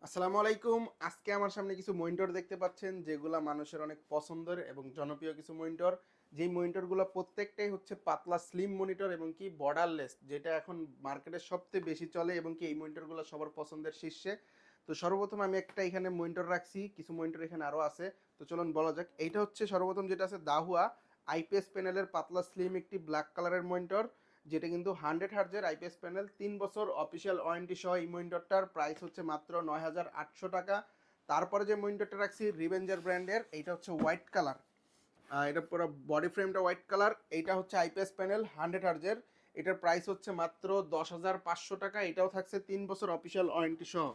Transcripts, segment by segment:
আসসালামু আলাইকুম। আজকে আমার সামনে কিছু মনিটর দেখতে পাচ্ছেন যেগুলা মানুষের অনেক পছন্দের এবং জনপ্রিয় কিছু মনিটর। যেই মনিটরগুলো প্রত্যেকটাই হচ্ছে পাতলা স্লিম মনিটর এবং কি বর্ডারলেস, যেটা এখন মার্কেটে সবচেয়ে বেশি চলে এবং কি এই মনিটরগুলো সবার পছন্দের শীর্ষে। তো সর্বপ্রথম আমি একটা এখানে মনিটর রাখছি, কিছু মনিটর এখানে আরও আছে। তো চলুন বলা যাক। এইটা হচ্ছে সর্বপ্রথম যেটা আছে দাহুয়া আইপিএস প্যানেলের পাতলা স্লিম একটি ব্ল্যাক কালারের মনিটর, যেটা কিন্তু 100 হার্জের আইপিএস প্যানেল, 3 বছর অফিসিয়াল ওয়ারেন্টি সহ। এই মনিটরটার প্রাইস হচ্ছে মাত্র 9,800 টাকা। তারপরে যে মনিটরটা রাখছি রিভেঞ্জার ব্র্যান্ডের, এইটা হচ্ছে হোয়াইট কালার। এটা পুরো বডি ফ্রেমটা হোয়াইট কালার। এইটা হচ্ছে আইপিএস প্যানেল 100 হার্জের। এটার প্রাইস হচ্ছে মাত্র 10,500 টাকা। এটাও থাকছে 3 বছর অফিসিয়াল ওয়ারেন্টি সহ।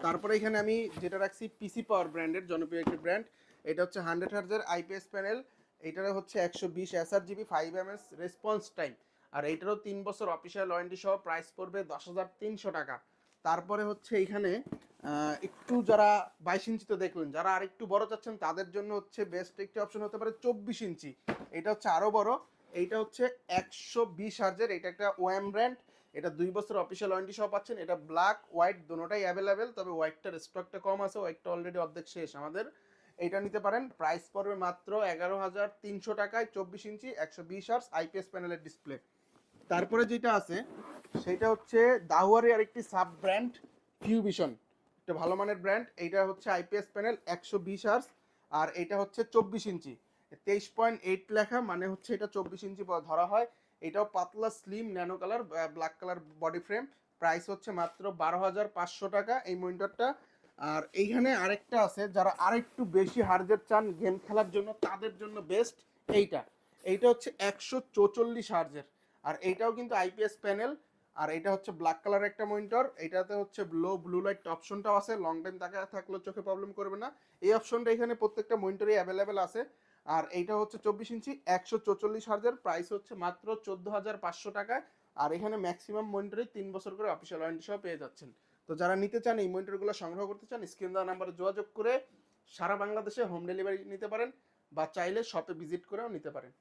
তারপরে এখানে আমি যেটা রাখছি পিসি পাওয়ার ব্র্যান্ডের, জনপ্রিয় একটি ব্র্যান্ড। এটা হচ্ছে 100 হার্জের আইপিএস প্যানেল। এইটার হচ্ছে 120 এসআরজিবি 5 ms রেসপন্স টাইম। আর এইটারও 3 বছর অফিসিয়াল ওয়ারেন্টি সহ। প্রাইস পড়বে 10,300 টাকা। তারপরে হচ্ছে এইখানে একটু যারা 22 ইঞ্চি তো দেখলেন, যারা আর একটু বড় চাচ্ছেন তাদের জন্য হচ্ছে বেস্ট একটি অপশন হতে পারে 24 ইঞ্চি। এটা হচ্ছে আরও বড়। এইটা হচ্ছে 120 হার্জের। এটা একটা ওএম ব্র্যান্ড। এটা 2 বছর অফিসিয়াল ওয়ারেন্টি সহ পাচ্ছেন। এটা ব্ল্যাক হোয়াইট দুটোটাই অ্যাভেলেবেল, তবে হোয়াইটটার স্টকটা কম আছে, হোয়াইটটা অলরেডি অর্ধেক শেষ আমাদের। এইটা নিতে পারেন। প্রাইস পড়বে মাত্র 11,300 টাকায়। 24 ইঞ্চি 120 হার্স আইপিএস প্যানেলের ডিসপ্লে। তারপরে যেটা আছে সেটা হচ্ছে দাহুয়ারের আরেকটি সাব ব্র্যান্ড ফিউভিশন, একটা ভালো মানের ব্র্যান্ড। এইটা হচ্ছে আইপিএস প্যানেল 120 হার্স। আর এটা হচ্ছে 24 ইঞ্চি, 23.8 লেখা, মানে হচ্ছে এটা 24 ইঞ্চি ধরা হয়। এটাও পাতলা slim nano colour black colour body frame. Price হচ্ছে মাত্র 12,500 টাকা এই মনিটরটা। আর এইখানে আরেকটা আছে, যারা আরেকটু বেশি হার্জের চান গেম খেলার জন্য তাদের জন্য বেস্ট এইটা। এইটা হচ্ছে 144 হার্জের। আর এইটাও কিন্তু আইপিএস প্যানেল। আর এটা হচ্ছে ব্ল্যাক কালার একটা মনিটর। এটাতে হচ্ছে ব্লু লাইট অপশনটাও আছে, লং টাইম তাকায় থাকলেও চোখে প্রবলেম করবে না। এই অপশনটা এখানে প্রত্যেকটা মনিটরে অ্যাভেলেবেল আছে। আর এইটা হচ্ছে 24 ইঞ্চি 144 হার্জের। প্রাইস হচ্ছে মাত্র 14,500 টাকায়। আর এখানে ম্যাক্সিমাম মনিটরে 3 বছর করে অফিসিয়াল ওয়ারেন্টি সহ পেয়ে যাচ্ছেন। তো যারা নিতে চান, এই মনিটরগুলো সংগ্রহ করতে চান, স্ক্রিন দেওয়া নাম্বারে যোগাযোগ করে সারা বাংলাদেশে হোম ডেলিভারি নিতে পারেন, বা চাইলে শপে ভিজিট করেও নিতে পারেন।